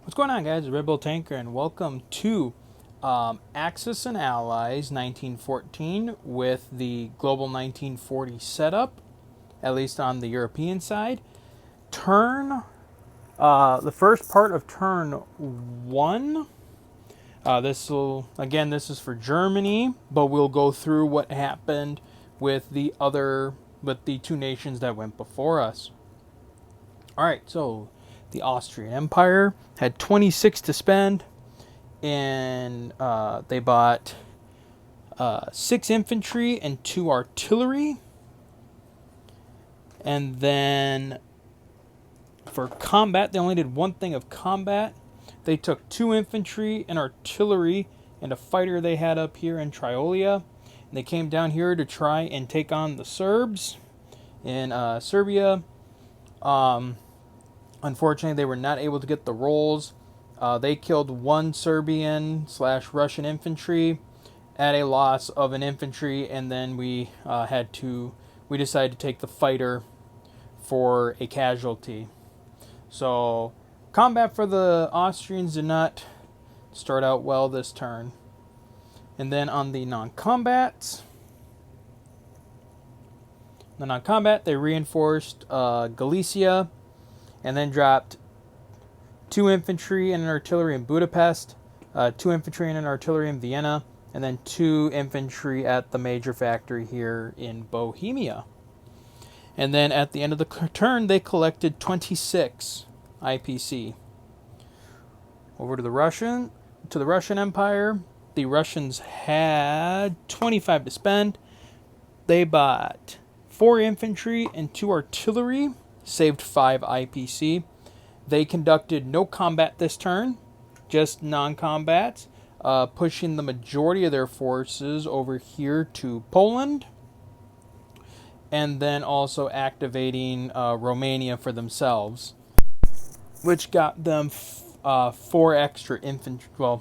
What's going on, guys? Red Bull Tanker, and welcome to Axis and Allies 1914 with the Global 1940 setup, at least on the European side. The first part of turn one. This is for Germany, but we'll go through what happened with the two nations that went before us. All right, so the Austrian Empire had 26 to spend, and they bought 6 infantry and 2 artillery. And then for combat, they only did one thing of combat. They took 2 infantry and artillery and a fighter they had up here in Triolia. And they came down here to try and take on the Serbs in Serbia. Unfortunately, they were not able to get the rolls. They killed 1 Serbian/Russian infantry at a loss of an infantry, and then we decided to take the fighter for a casualty. So combat for the Austrians did not start out well this turn. And then on the non-combat, they reinforced Galicia, and then dropped 2 infantry and an artillery in Budapest, 2 infantry and an artillery in Vienna, and then 2 infantry at the major factory here in Bohemia. And then at the end of the turn, they collected 26 IPC. Over to the Russian Empire. The Russians had 25 to spend. They bought 4 infantry and 2 artillery, saved 5 IPC. They conducted no combat this turn, just non-combat, pushing the majority of their forces over here to Poland, and then also activating Romania for themselves, which got them 4 extra infantry.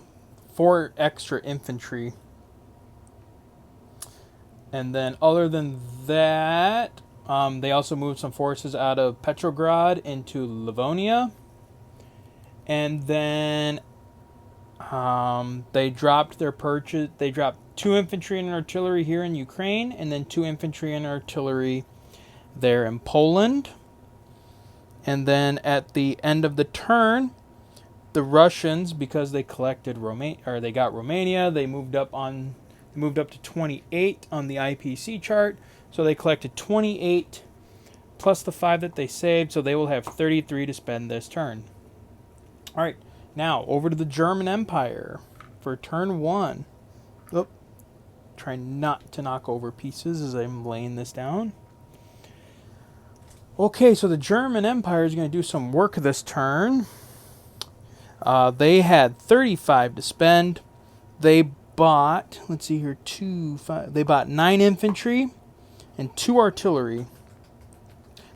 And then other than that, they also moved some forces out of Petrograd into Livonia. And then they dropped their purchase. They dropped 2 infantry and artillery here in Ukraine, and then 2 infantry and artillery there in Poland. And then at the end of the turn, the Russians, because they collected they got Romania, they moved up to 28 on the IPC chart. So they collected 28 plus the 5 that they saved, so they will have 33 to spend this turn. All right, now over to the German Empire for turn 1. Try not to knock over pieces as I'm laying this down. Okay, so the German Empire is going to do some work this turn. They had 35 to spend. They bought, they bought 9 infantry and 2 artillery.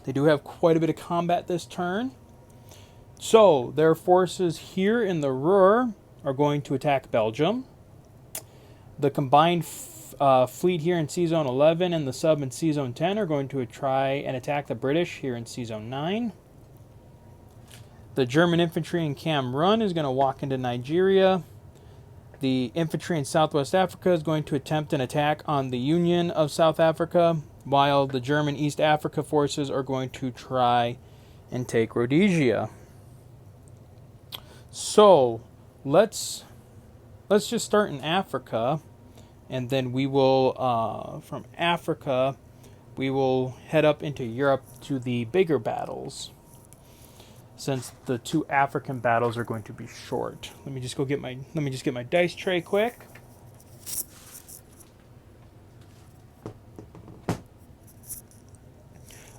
They do have quite a bit of combat this turn. So their forces here in the Ruhr are going to attack Belgium. The combined fleet here in C-Zone 11 and the sub in C-Zone 10 are going to try and attack the British here in C-Zone 9. The German infantry in Cam Run is going to walk into Nigeria. The infantry in Southwest Africa is going to attempt an attack on the Union of South Africa, while the German East Africa forces are going to try and take Rhodesia. So let's just start in Africa, and then we will, from Africa, we will head up into Europe to the bigger battles, since the 2 African battles are going to be short. Let me just get my dice tray quick.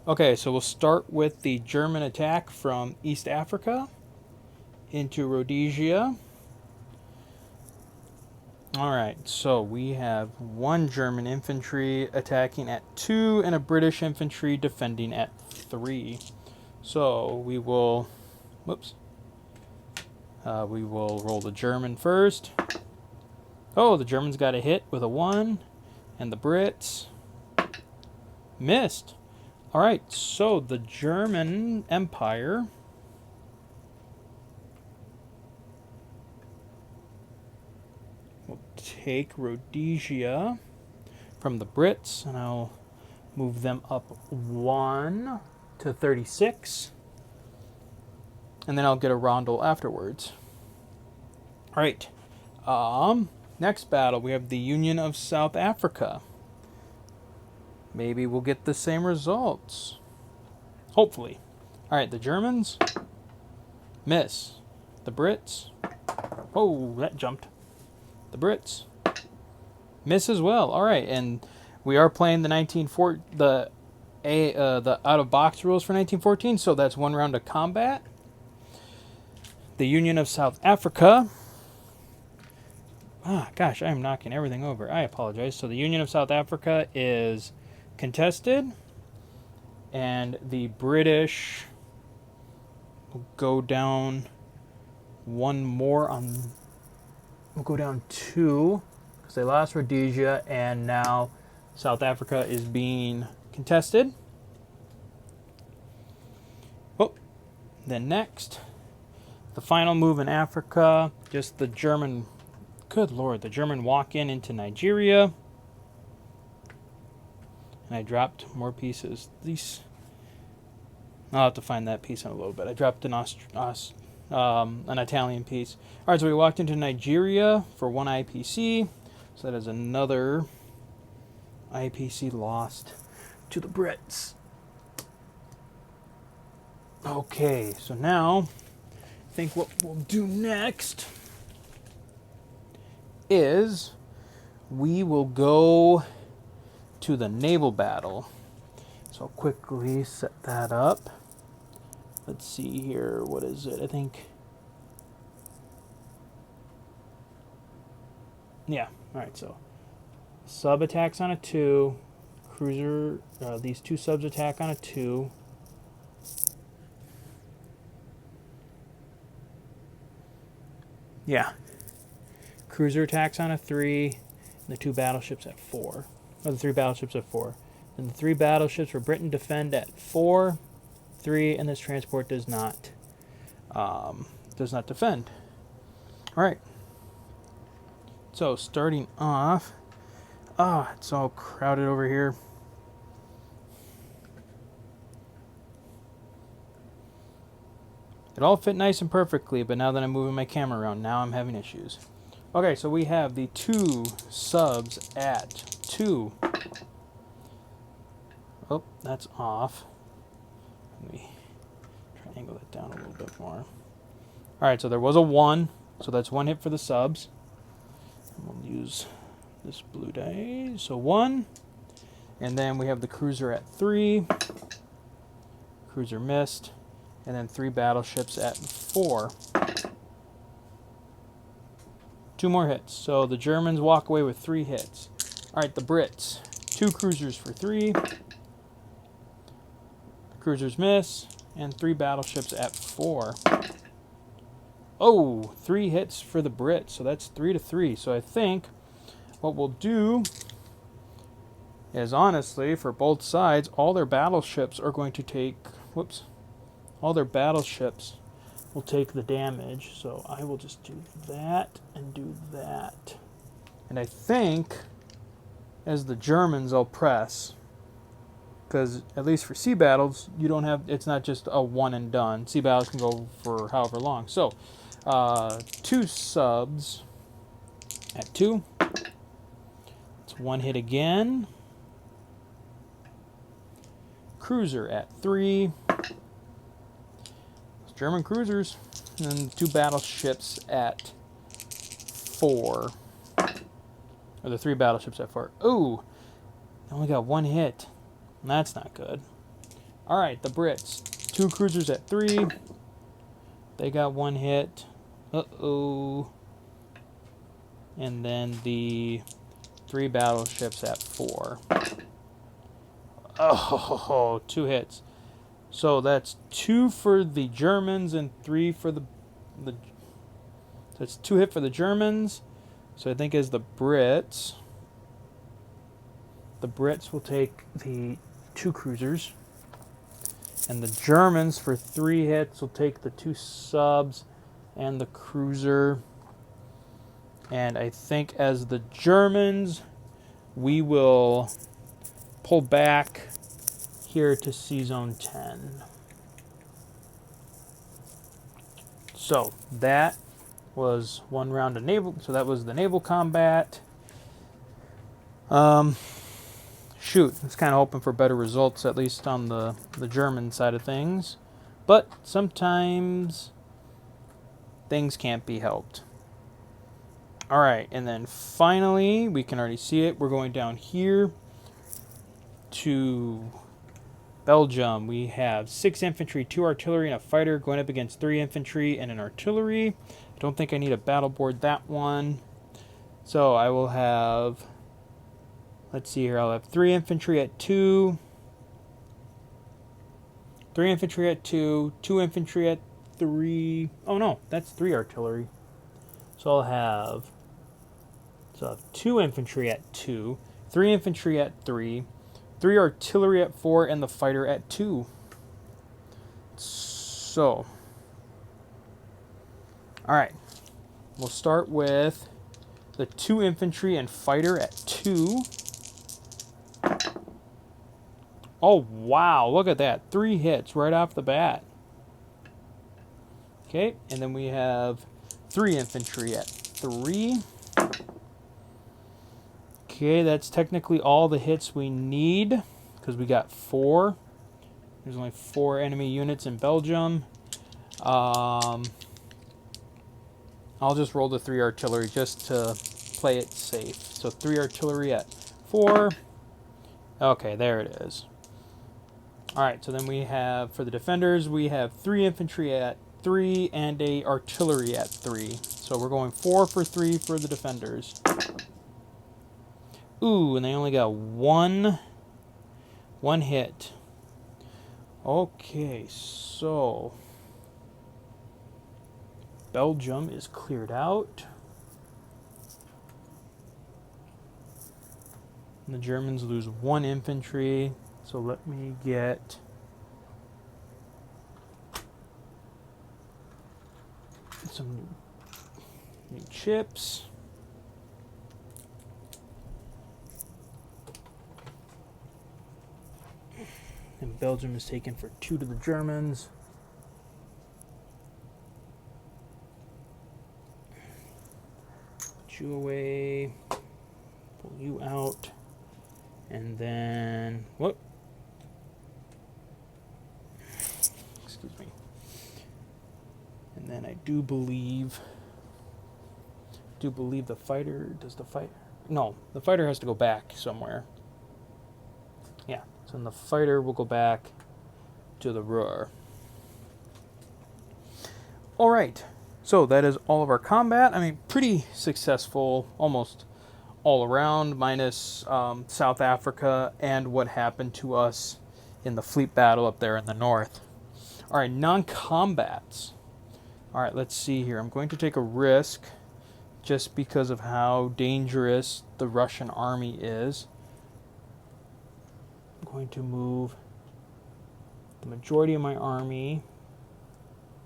Okay, so we'll start with the German attack from East Africa into Rhodesia. Alright, so we have 1 German infantry attacking at 2 and a British infantry defending at 3. So we will roll the German first. Oh, the Germans got a hit with a 1, and the Brits missed. Alright, so the German Empire will take Rhodesia from the Brits, and I'll move them up 1 to 36. And then I'll get a Rondel afterwards. All right. Next battle, we have the Union of South Africa. Maybe we'll get the same results. Hopefully. All right, the Germans miss. The Brits. Oh, that jumped. The Brits miss as well. All right, and we are playing the out of box rules for 1914, so that's one round of combat. The Union of South Africa. Gosh, I am knocking everything over. I apologize. So the Union of South Africa is contested, and the British will go down one more on. We'll go down 2 because they lost Rhodesia, and now South Africa is being contested. Oh, then next, the final move in Africa, just the German. Good Lord, the German walk into Nigeria. And I dropped more pieces. I'll have to find that piece in a little bit. I dropped an Italian piece. All right, so we walked into Nigeria for 1 IPC. So that is another IPC lost to the Brits. Okay, so now I think what we'll do next is we will go to the naval battle. So I'll quickly set that up. Let's see here. What is it? I think. Yeah. All right. So sub attacks on a 2. Cruiser. These 2 subs attack on a 2. Yeah. Cruiser attacks on a 3, and the 2 battleships at 4. Or the 3 battleships at 4. And the 3 battleships for Britain defend at 4, 3, and this transport does not defend. All right. So starting off, it's all crowded over here. It all fit nice and perfectly, but now that I'm moving my camera around, now I'm having issues. Okay, so we have the 2 subs at 2. Oh, that's off. Let me try to angle that down a little bit more. Alright, so there was a 1. So that's 1 hit for the subs. And we'll use this blue die. So 1. And then we have the cruiser at 3. Cruiser missed. And then 3 battleships at 4. 2 more hits. So the Germans walk away with 3 hits. Alright, the Brits. 2 cruisers for 3. Cruisers miss. And 3 battleships at 4. Oh, 3 hits for the Brits. So that's 3 to 3. So I think what we'll do is, honestly, for both sides, all their battleships are going to take... Whoops. All their battleships will take the damage. So I will just do that and do that. And I think, as the Germans, I'll press. Because, at least for sea battles, you don't have... It's not just a one and done. Sea battles can go for however long. So, 2 subs at 2. It's 1 hit again. Cruiser at 3. German cruisers. And then 2 battleships at 4. Or the 3 battleships at 4. Ooh! They only got 1 hit. That's not good. Alright, the Brits. 2 cruisers at 3. They got 1 hit. Uh-oh. And then the 3 battleships at 4. Oh, 2 hits. So that's 2 for the Germans and 3 for the so it's 2 hit for the Germans. So I think as the Brits will take the 2 cruisers. And the Germans, for 3 hits, will take the 2 subs and the cruiser. And I think as the Germans, we will pull back here to Sea Zone 10. So that was one round of naval. So that was the naval combat. Shoot, I was kind of hoping for better results, at least on the German side of things. But sometimes things can't be helped. All right, and then finally, we can already see it. We're going down here to Belgium. We have 6 infantry, 2 artillery, and a fighter going up against 3 infantry and an artillery. I don't think I need a battle board that one. So I will have, let's see here, I'll have 3 infantry at 2, 3 infantry at 2, 2 infantry at 3. Oh no, that's 3 artillery. So I'll have 2 infantry at 2, 3 infantry at 3, 3 artillery at 4, and the fighter at 2. So, alright, we'll start with the 2 infantry and fighter at 2. Oh, wow, look at that. 3 hits right off the bat. Okay, and then we have 3 infantry at 3. Okay, that's technically all the hits we need, because we got 4. There's only 4 enemy units in Belgium. I'll just roll the 3 artillery just to play it safe. So 3 artillery at 4. Okay, there it is. Alright, so then we have, for the defenders, we have 3 infantry at 3 and a artillery at 3. So we're going 4 for 3 for the defenders. Ooh, and they only got one hit. Okay, so Belgium is cleared out. And the Germans lose 1 infantry. So let me get some new chips. And Belgium is taken for 2 to the Germans. Put you away. Pull you out. And then, whoop. Excuse me. And then I do believe the fighter, does the fighter? No, the fighter has to go back somewhere. Yeah, so then the fighter will go back to the Ruhr. Alright, so that is all of our combat. I mean, pretty successful, almost all around, minus South Africa and what happened to us in the fleet battle up there in the north. Alright, non-combats. Alright, let's see here. I'm going to take a risk just because of how dangerous the Russian army is. I'm going to move the majority of my army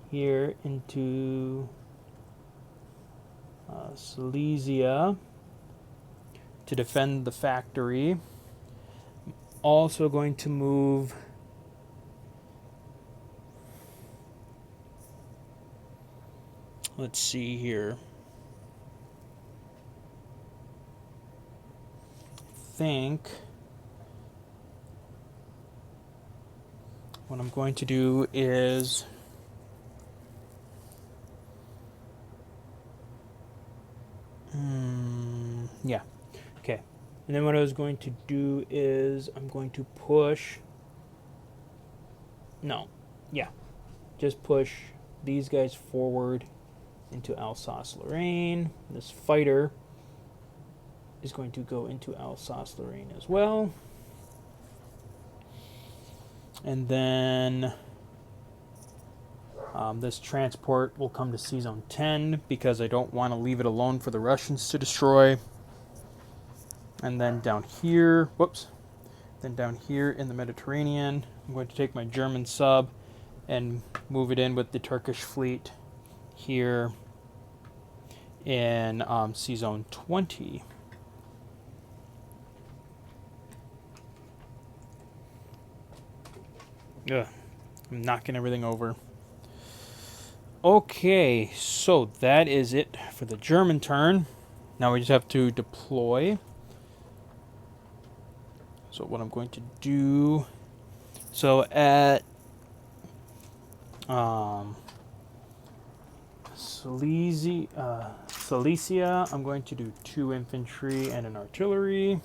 here into Silesia to defend the factory. I'm also going to move let's see here. I think what I'm going to do is yeah. Okay. And then what I was going to do is I'm going to push. No. Yeah. Just push these guys forward into Alsace-Lorraine. This fighter is going to go into Alsace-Lorraine as well. And then this transport will come to Sea Zone 10 because I don't want to leave it alone for the Russians to destroy. And then down here, then down here in the Mediterranean, I'm going to take my German sub and move it in with the Turkish fleet here in Sea Zone 20. Ugh, I'm knocking everything over. Okay, so that is it for the German turn. Now we just have to deploy. So what I'm going to do... So at... Silesia, I'm going to do 2 infantry and an artillery.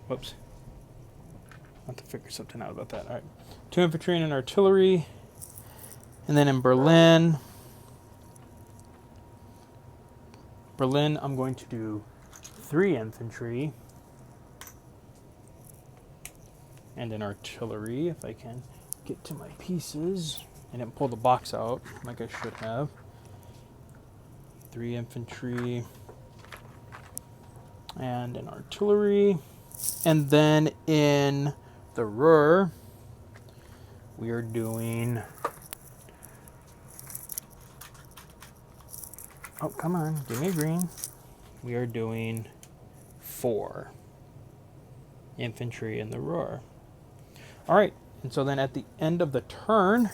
Whoops. I have to figure something out about that. All right. 2 infantry and an artillery. And then in Berlin, I'm going to do 3 infantry and an artillery, if I can get to my pieces. I didn't pull the box out like I should have. 3 infantry and an artillery. And then in the Ruhr, we are doing... Oh, come on, give me a green. We are doing 4 infantry in the Ruhr. All right, and so then at the end of the turn,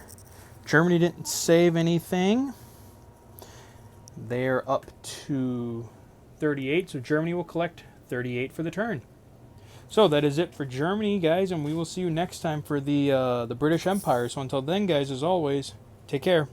Germany didn't save anything. They're up to 38, so Germany will collect 38 for the turn. So that is it for Germany, guys, and we will see you next time for the British Empire. So until then, guys, as always, take care.